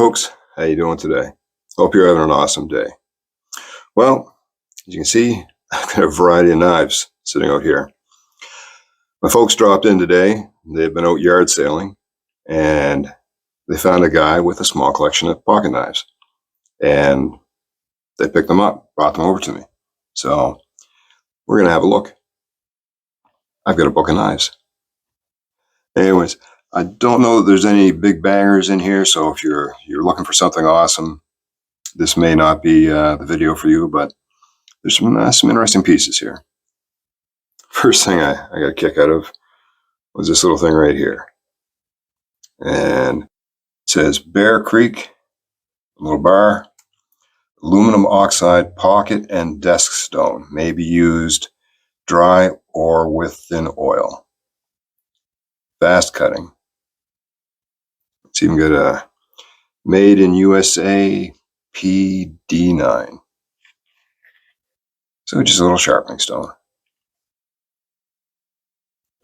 folks, how you doing today? Hope you're having an awesome day. Well, as you can see, I've got a variety of knives sitting out here. My folks dropped in today. They've been out yard sailing, and they found a guy with a small collection of pocket knives, and they picked them up, brought them over to me. So we're gonna have a look. I've got a book of knives. Anyways, I don't know that there's any big bangers in here, so if you're looking for something awesome, this may not be the video for you, but there's some interesting pieces here. First thing I got a kick out of was this little thing right here. And it says Bear Creek, a little bar, aluminum oxide pocket and desk stone, may be used dry or with thin oil. Fast cutting. It's even got a made in USA PD9. So just a little sharpening stone.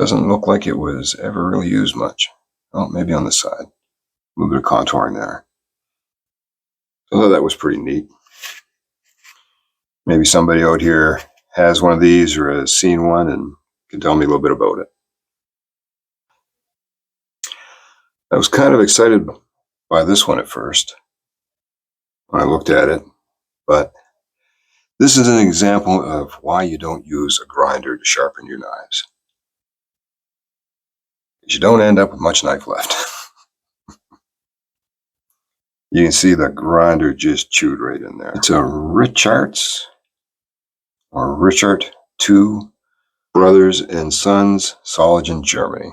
Doesn't look like it was ever really used much. Oh, maybe on the side. A little bit of contouring there. So I thought that was pretty neat. Maybe somebody out here has one of these or has seen one and can tell me a little bit about it. I was kind of excited by this one at first when I looked at it, but this is an example of why you don't use a grinder to sharpen your knives. You don't end up with much knife left. You can see the grinder just chewed right in there. It's a Richards or Richard II Brothers and Sons, Solingen, Germany.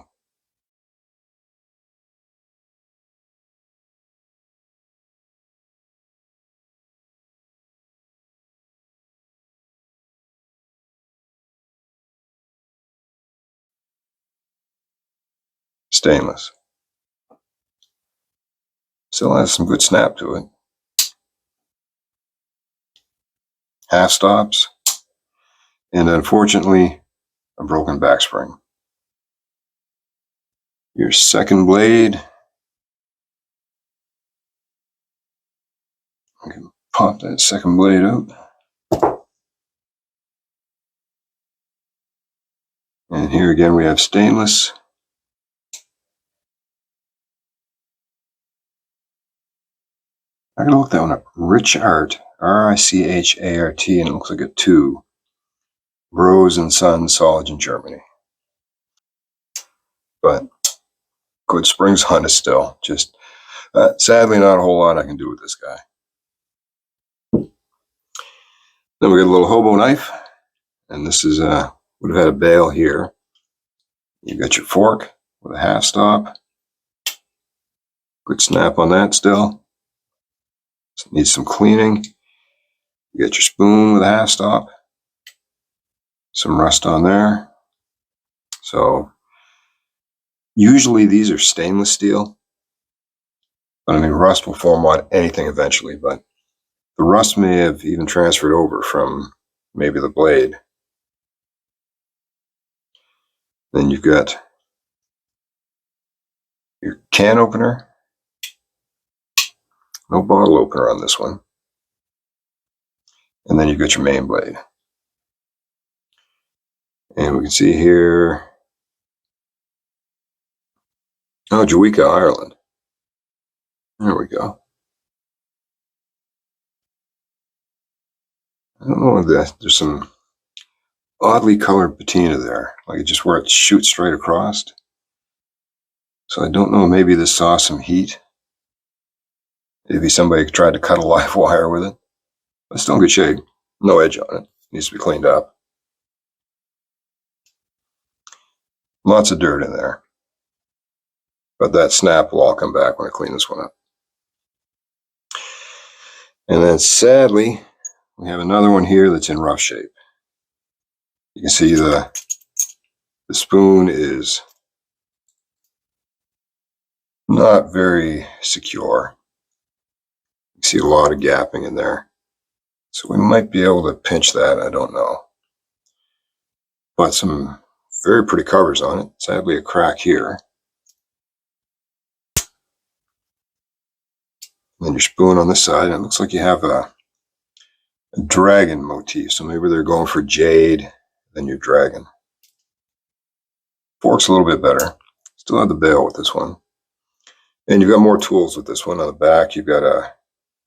Stainless. Still has some good snap to it. Half stops, and unfortunately, a broken back spring. Your second blade. I can pop that second blade out. And here again we have stainless. I'm gonna look that one up. Richard, Richart, and it looks like a 2. Rose and Sons, Solingen, Germany. But good springs on it still. Just sadly, not a whole lot I can do with this guy. Then we got a little hobo knife, and this is would have had a bail here. You got your fork with a half stop. Good snap on that still. So needs some cleaning. You got your spoon with a half stop. Some rust on there. So usually these are stainless steel. But I mean, rust will form on anything eventually, but the rust may have even transferred over from maybe the blade. Then you've got your can opener. No bottle opener on this one. And then you've got your main blade. And we can see here, oh, Jamaica, Ireland. There we go. I don't know if there's some oddly colored patina there, like it just where it shoots straight across. So I don't know, maybe this saw some heat. Maybe somebody tried to cut a live wire with it. But it's still in good shape. No edge on it. Needs to be cleaned up. Lots of dirt in there. But that snap will all come back when I clean this one up. And then sadly, we have another one here that's in rough shape. You can see the spoon is not very secure. You can see a lot of gapping in there. So we might be able to pinch that, I don't know. But some very pretty covers on it. Sadly, a crack here. then your spoon on this side, and it looks like you have a dragon motif. So maybe they're going for jade, then your dragon. Fork's a little bit better. Still have the bail with this one. And you've got more tools with this one. On the back, you've got a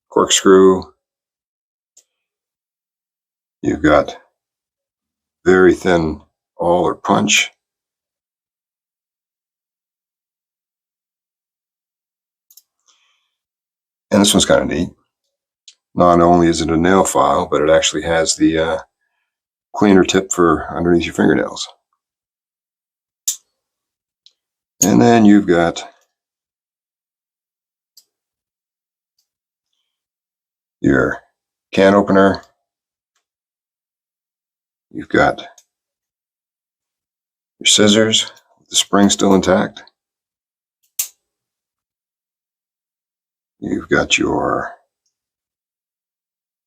corkscrew. You've got very thin awl or punch. And this one's kind of neat. Not only is it a nail file, but it actually has the cleaner tip for underneath your fingernails. And then you've got your can opener. You've got your scissors with the spring still intact. You've got your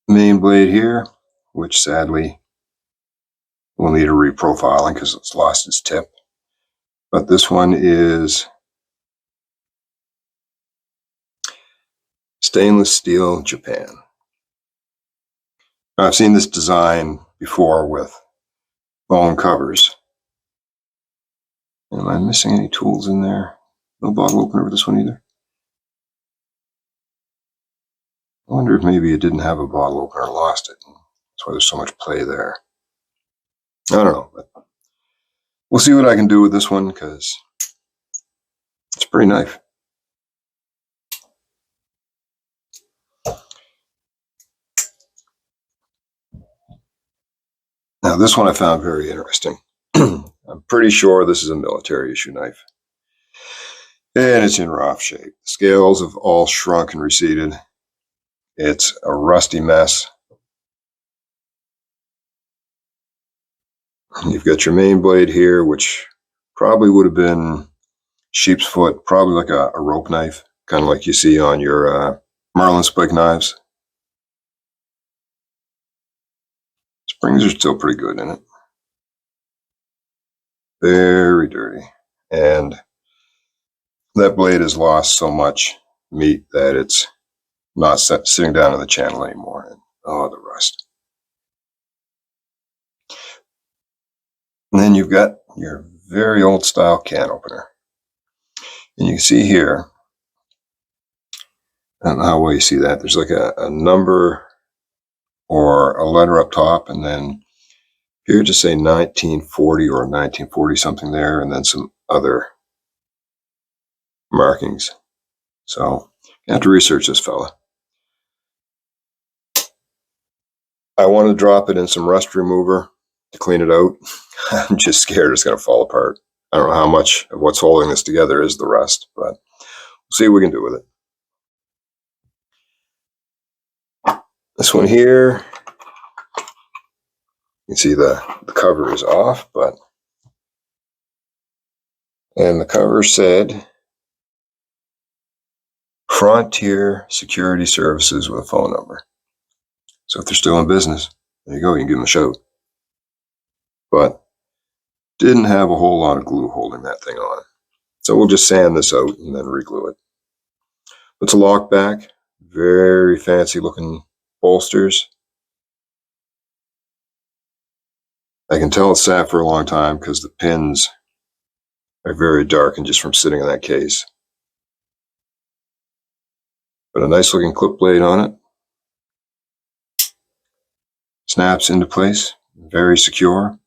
main blade here, which sadly will need a reprofiling because it's lost its tip. But this one is stainless steel Japan. Now, I've seen this design before with bone covers. Am I missing any tools in there? No bottle opener with this one either. I wonder if maybe it didn't have a bottle opener, lost it. That's why there's so much play there. I don't know, but we'll see what I can do with this one because it's a pretty knife. Now, this one I found very interesting. I'm pretty sure this is a military issue knife. And it's in rough shape. The scales have all shrunk and receded. It's a rusty mess. You've got your main blade here, which probably would have been sheep's foot, probably like a rope knife, kind of like you see on your marlin spike knives. Springs are still pretty good in it. Very dirty. And that blade has lost so much meat that it's not sitting down in the channel anymore. And, oh, the rust. And then you've got your very old style can opener. And you can see here, I don't know how well you see that. There's like a number or a letter up top, and then here just say 1940 or 1940 something there, and then some other markings. So you have to research this fella. I want to drop it in some rust remover to clean it out. I'm just scared it's going to fall apart. I don't know how much of what's holding this together is the rust, but we'll see what we can do with it. This one here, you can see the cover is off, and the cover said Frontier Security Services with a phone number. So if they're still in business, there you go, you can give them a shout. But didn't have a whole lot of glue holding that thing on. So we'll just sand this out and then re-glue it. It's a lock back, very fancy looking bolsters. I can tell it's sat for a long time because the pins are very dark and just from sitting in that case. But a nice looking clip blade on it. Snaps into place, very secure.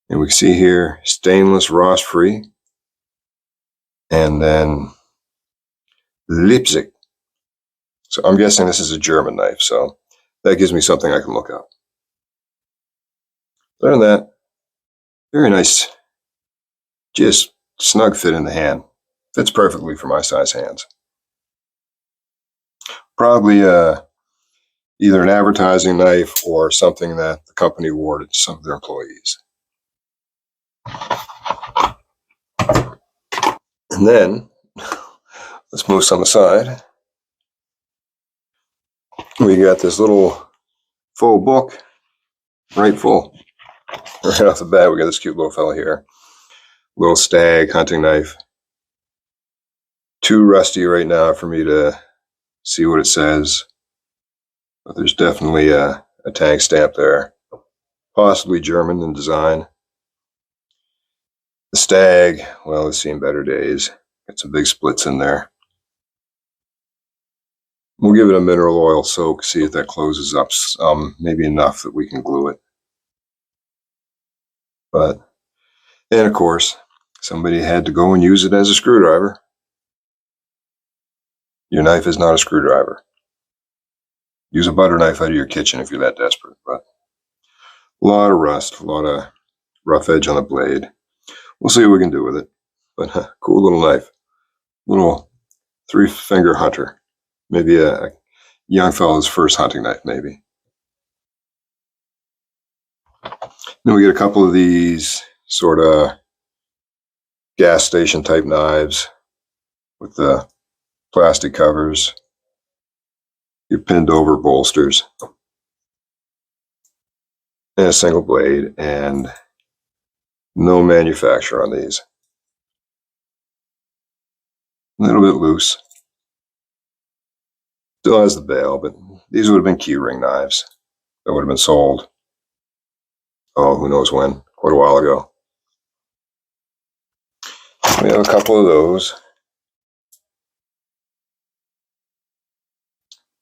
And we can see here, stainless, rust free. And then Leipzig. So I'm guessing this is a German knife, so that gives me something I can look up. Other than that, very nice, just snug fit in the hand. Fits perfectly for my size hands. Probably either an advertising knife or something that the company awarded to some of their employees. And then, let's move some aside. We got this little faux book, right full. Right off the bat, we got this cute little fella here. Little stag hunting knife. Too rusty right now for me to see what it says. But there's definitely a tank stamp there, possibly German in design. The Stag, well, it's seen better days. Got some big splits in there. We'll give it a mineral oil soak, see if that closes up maybe enough that we can glue it. And of course, somebody had to go and use it as a screwdriver. Your knife is not a screwdriver. Use a butter knife out of your kitchen if you're that desperate. But a lot of rust, a lot of rough edge on the blade. We'll see what we can do with it. But cool little knife. Little 3-finger hunter. Maybe a young fella's first hunting knife, maybe. Then we get a couple of these sort of gas station type knives with the plastic covers, your pinned over bolsters, and a single blade, and no manufacturer on these. A little bit loose. Still has the bail, but these would have been key ring knives that would have been sold, oh, who knows when, quite a while ago. We have a couple of those.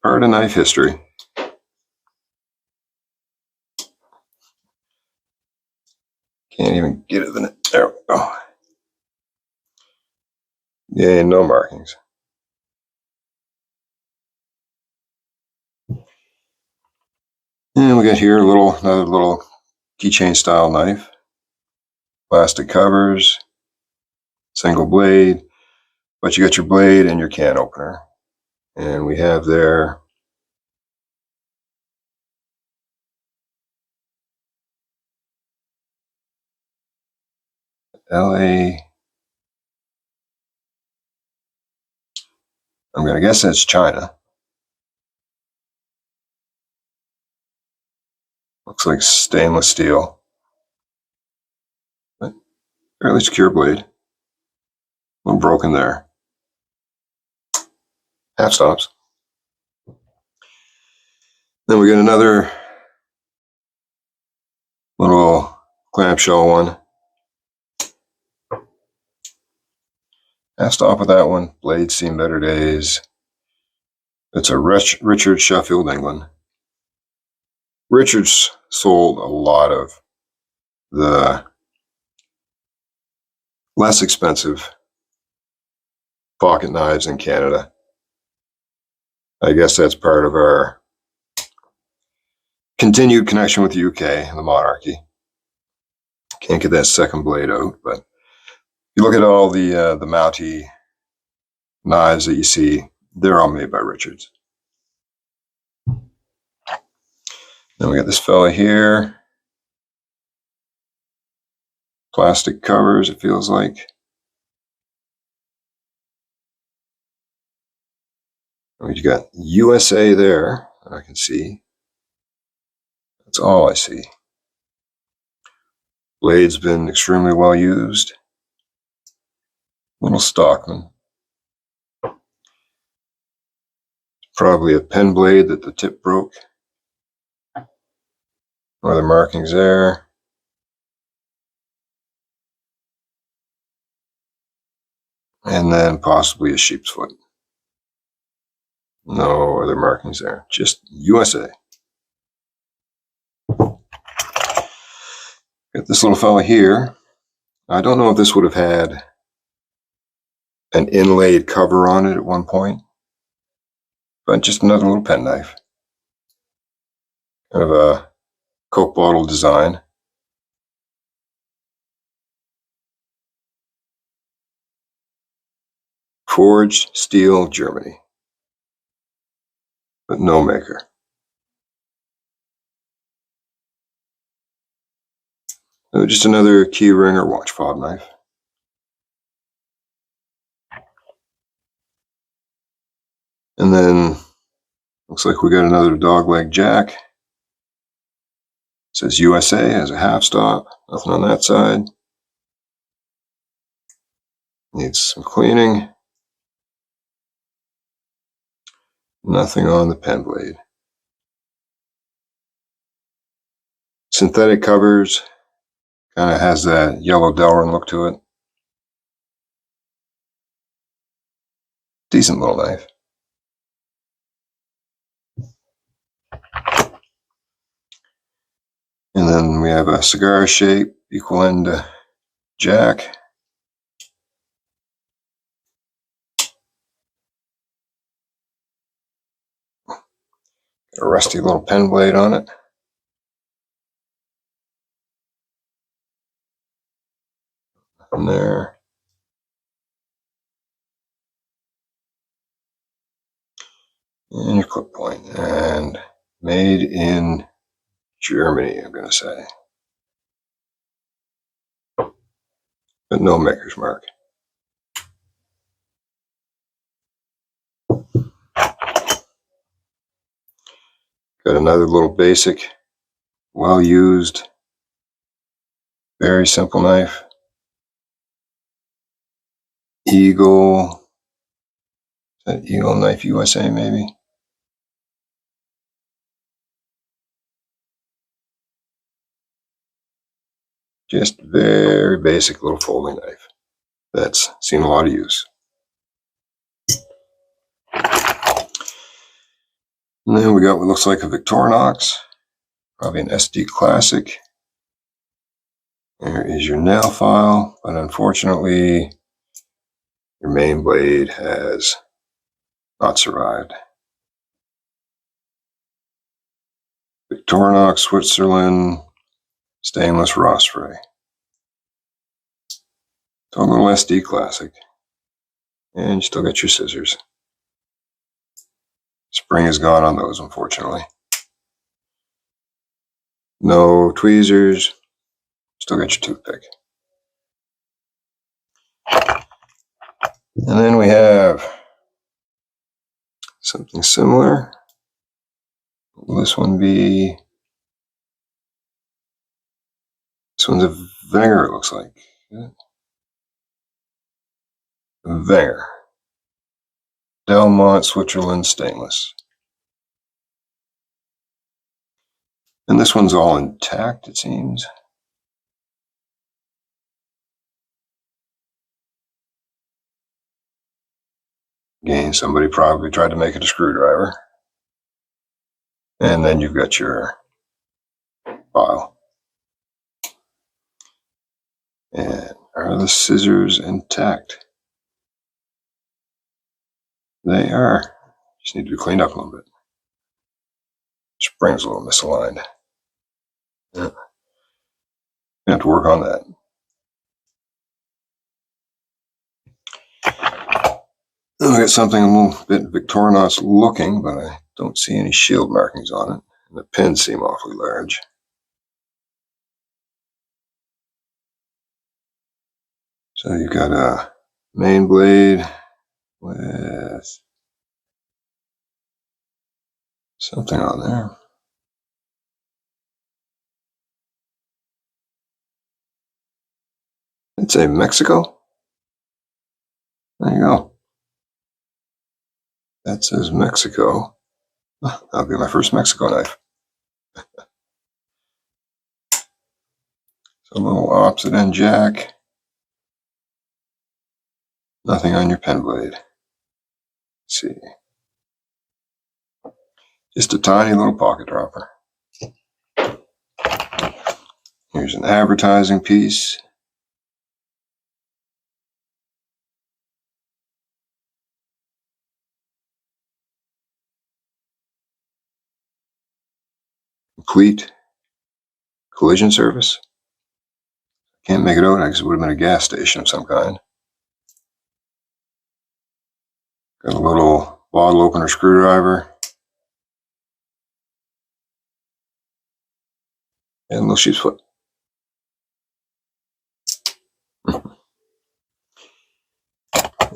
Part of knife history. Can't even get it in it. There we go. Yeah, no markings. And we got here another little keychain style knife. Plastic covers, single blade, but you got your blade and your can opener. And we have there LA. I'm going to guess that's China. Looks like stainless steel. But fairly secure blade. A little broken there. Half stops. Then we get another little clamshell one. Half stop with that one. Blade's seen better days. It's a Richard, Sheffield, England. Richards sold a lot of the less expensive pocket knives in Canada. I guess that's part of our continued connection with the UK and the monarchy. Can't get that second blade out, but you look at all the Mountie knives that you see, they're all made by Richards. Then we got this fella here. Plastic covers, it feels like. You got USA there, I can see. That's all I see. Blade's been extremely well used. Little Stockman. Probably a pen blade that the tip broke. Other markings there. And then possibly a sheep's foot. No other markings there, just USA. Got this little fella here. I don't know if this would have had an inlaid cover on it at one point, but just another little pen knife. Kind of a Coke bottle design. Forged steel, Germany, but no maker. So just another key ring or watch fob knife. And then looks like we got another dogleg jack. It says USA, has a half stop, nothing on that side. Needs some cleaning. Nothing on the pen blade. Synthetic covers, kind of has that yellow Delrin look to it. Decent little knife. And then we have a cigar shape, equal end jack. Got a rusty little pen blade on it. From there. And your clip point. And made in Germany, I'm going to say. But no maker's mark. Got another little basic, well-used, very simple knife. Eagle. Is that Eagle Knife USA maybe? Just very basic little folding knife that's seen a lot of use. And then we got what looks like a Victorinox, probably an SD Classic. There is your nail file, but unfortunately your main blade has not survived. Victorinox, Switzerland, stainless Rosfray. So a little SD Classic. And you still got your scissors. Spring is gone on those, unfortunately. No tweezers. Still got your toothpick. And then we have something similar. Will this one be? This one's a Wenger, it looks like. Wenger. Delmont, Switzerland, stainless. And this one's all intact, it seems. Again, somebody probably tried to make it a screwdriver. And then you've got your file. And are the scissors intact? They are. Just need to be cleaned up a little bit. Spring's a little misaligned. Yeah. I have to work on that. Then we got something a little bit Victorinox looking, but I don't see any shield markings on it. And the pins seem awfully large. So you've got a main blade with something on there. It's a Mexico. There you go. That says Mexico. That'll be my first Mexico knife. So a little opposite end jack. Nothing on your pen blade. Let's see. Just a tiny little pocket dropper. Here's an advertising piece. Complete collision service. Can't make it out because it would have been a gas station of some kind. Got a little bottle opener screwdriver. And a little sheep's foot.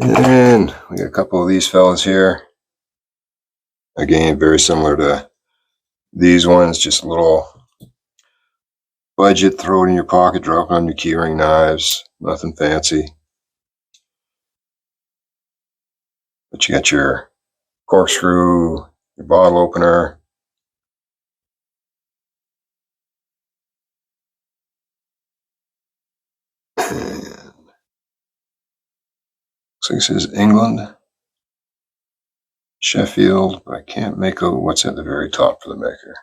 And we got a couple of these fellas here. Again, very similar to these ones, just a little budget, throw it in your pocket, drop it on your keyring knives, nothing fancy. But you got your corkscrew, your bottle opener. And looks like it says England, Sheffield, but I can't make out what's at the very top for the maker.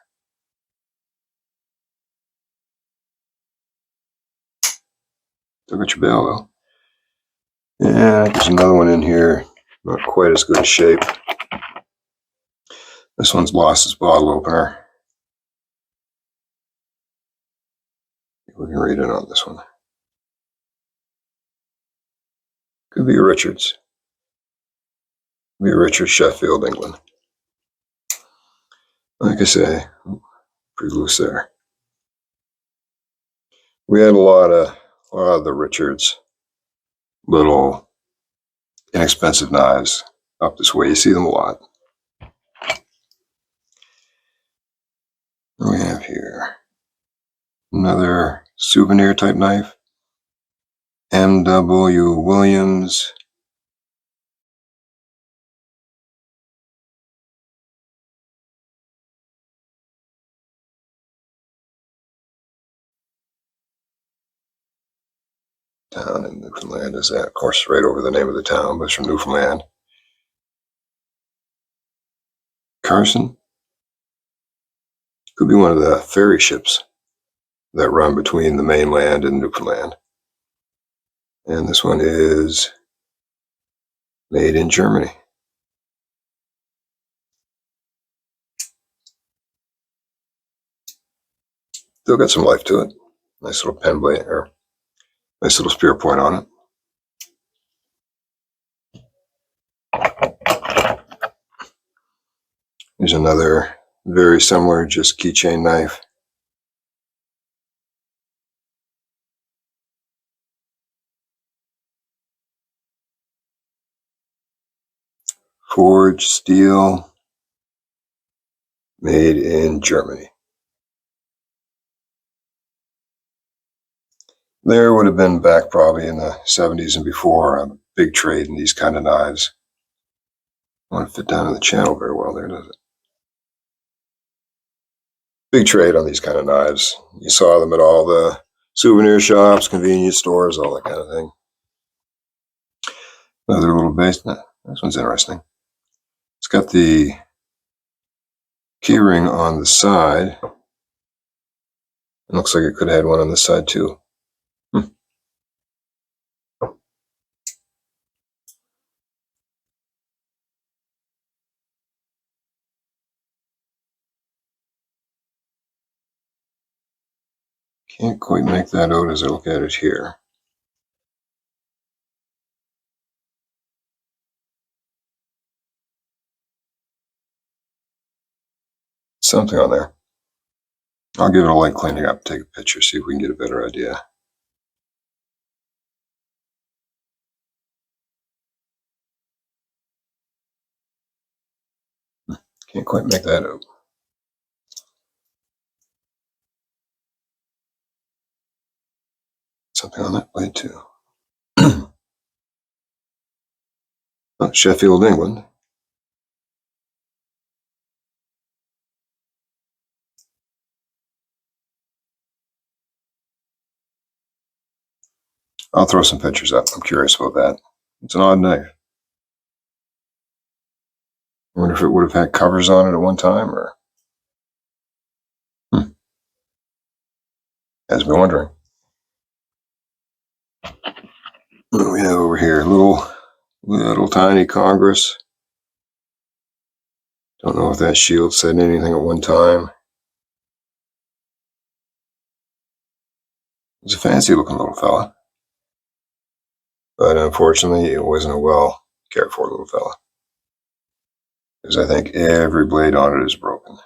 Still got your bell though. And there's another one in here, not quite as good a shape. This one's lost its bottle opener. We can read it on this one. Could be a Richards. Could be a Richards, Sheffield, England. Like I say, pretty loose there. We had a lot of the Richards little inexpensive knives up this way. You see them a lot. What do we have here? Another Souvenir type knife. M.W. Williams. Town in Newfoundland is that? Of course, right over the name of the town, but it's from Newfoundland. Carson. Could be one of the ferry ships that run between the mainland and Newfoundland. And this one is made in Germany. Still got some life to it. Nice little pen blade, or nice little spear point on it. Here's another very similar, just keychain knife. Forged steel, made in Germany. There would have been back probably in the 70s and before a big trade in these kind of knives. I want to fit down in the channel very well there, does it? Big trade on these kind of knives. You saw them at all the souvenir shops, convenience stores, all that kind of thing. Another little base. This one's interesting. It's got the keyring on the side. It looks like it could have had one on this side too. Can't quite make that out as I look at it here. Something on there. I'll give it a light cleaning up, take a picture, see if we can get a better idea. Can't quite make that out. Something on that blade too. Oh, Sheffield, England. I'll throw some pictures up. I'm curious about that. It's an odd knife. I wonder if it would have had covers on it at one time, or has me wondering. What do we have over here? Little tiny Congress. Don't know if that shield said anything at one time. It's a fancy looking little fella. But unfortunately, it wasn't a well cared for little fella. Because I think every blade on it is broken.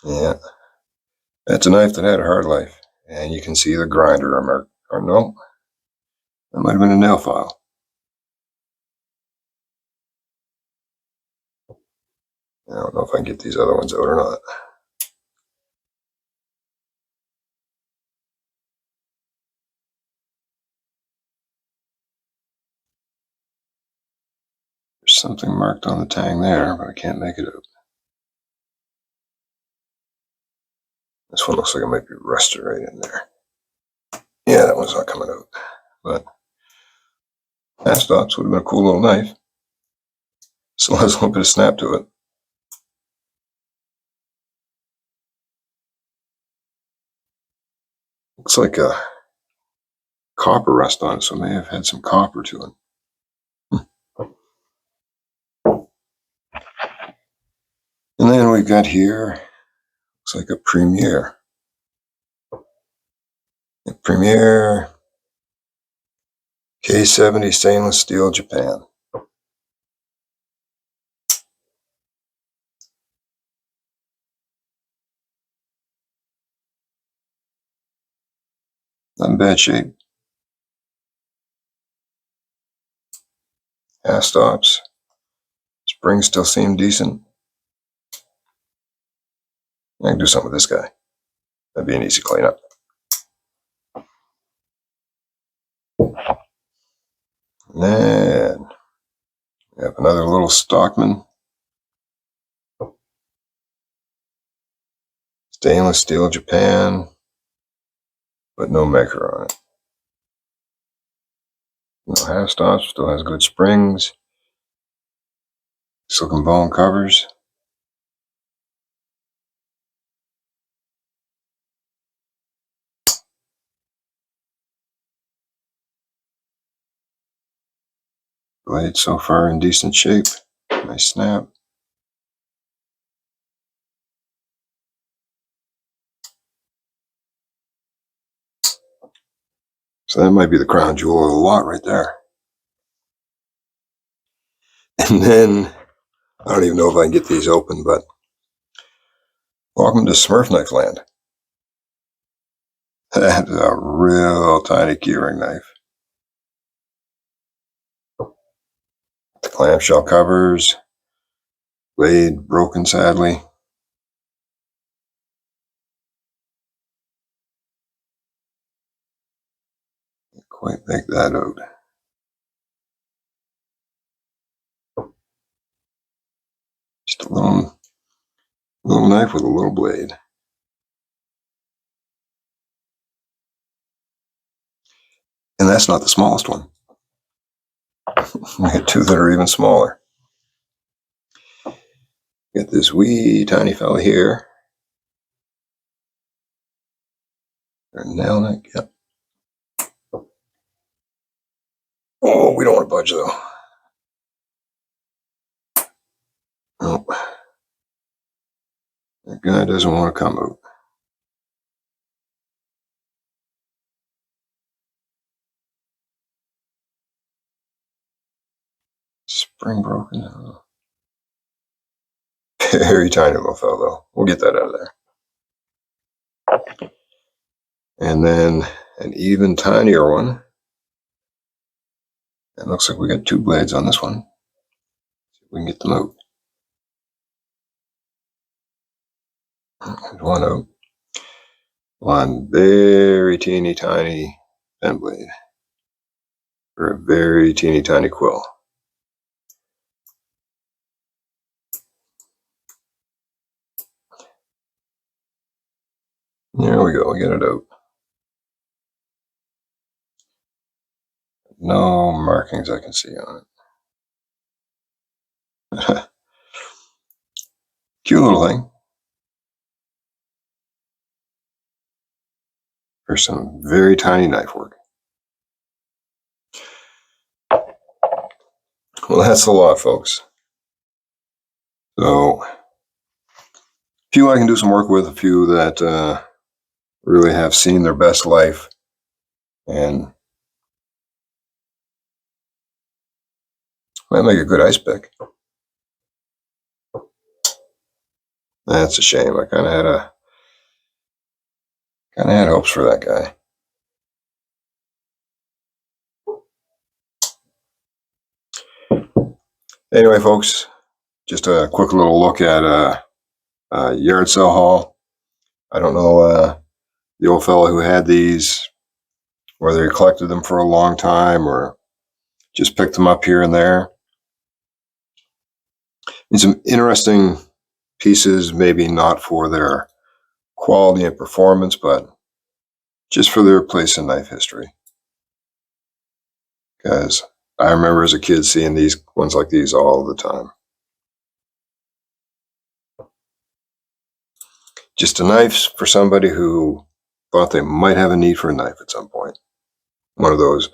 Yeah. That's a knife that had a hard life. And you can see the grinder mark. Or no, that might have been a nail file. I don't know if I can get these other ones out or not. There's something marked on the tang there, but I can't make it out. This one looks like it might be rusted right in there. Yeah, that one's not coming out. But that stops. Would have been a cool little knife. Still has a little bit of snap to it. Looks like a copper rust on it, so it may have had some copper to it. And then we've got here, looks like a Premier. A Premier K70 stainless steel, Japan. Not in bad shape. Half stops. Springs still seem decent. I can do something with this guy. That'd be an easy cleanup. And then we have another little Stockman. Stainless steel, Japan, but no maker on it. No half stops, still has good springs. Silken bone covers. Blade so far in decent shape. Nice snap. So that might be the crown jewel of the lot right there. And then, I don't even know if I can get these open, but welcome to Smurf knife land. That's a real tiny keyring knife. The clamshell covers. Blade broken, sadly. Can't quite make that out. Just a little knife with a little blade. And that's not the smallest one. We got two that are even smaller. Got this wee tiny fella here. They're nailing it. Yep. Oh, we don't want to budge though. Nope. That guy doesn't want to come out. Spring broken. Very tiny little fellow though. We'll get that out of there. And then an even tinier one. It looks like we got two blades on this one. See if we can get them out. There's one out. One very teeny tiny pen blade. For a very teeny tiny quill. There we go, we get it out. No markings I can see on it. Cute little thing. For some very tiny knife work. Well, that's a lot, folks. So, a few I can do some work with, a few that really have seen their best life. And might make a good ice pick. That's a shame. I kind of had hopes for that guy. Anyway, folks, just a quick little look at a yard sale haul. I don't know the old fellow who had these, whether he collected them for a long time or just picked them up here and there. And some interesting pieces, maybe not for their quality and performance, but just for their place in knife history. Because I remember as a kid seeing these ones like these all the time. Just a knife for somebody who thought they might have a need for a knife at some point. One of those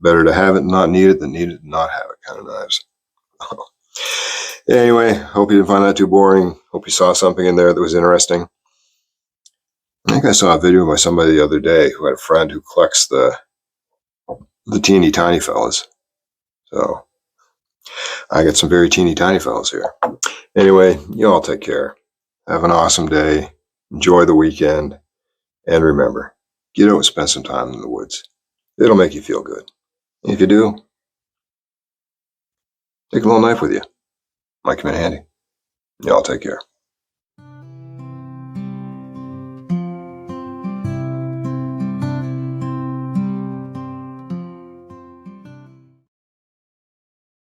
better to have it and not need it than need it and not have it kind of knives. Anyway, hope you didn't find that too boring. Hope you saw something in there that was interesting. I think I saw a video by somebody the other day who had a friend who collects the teeny tiny fellas. So I got some very teeny tiny fellas here. Anyway, you all take care. Have an awesome day. Enjoy the weekend. And remember, get out and spend some time in the woods. It'll make you feel good. And if you do, take a little knife with you. Might come in handy. Y'all take care.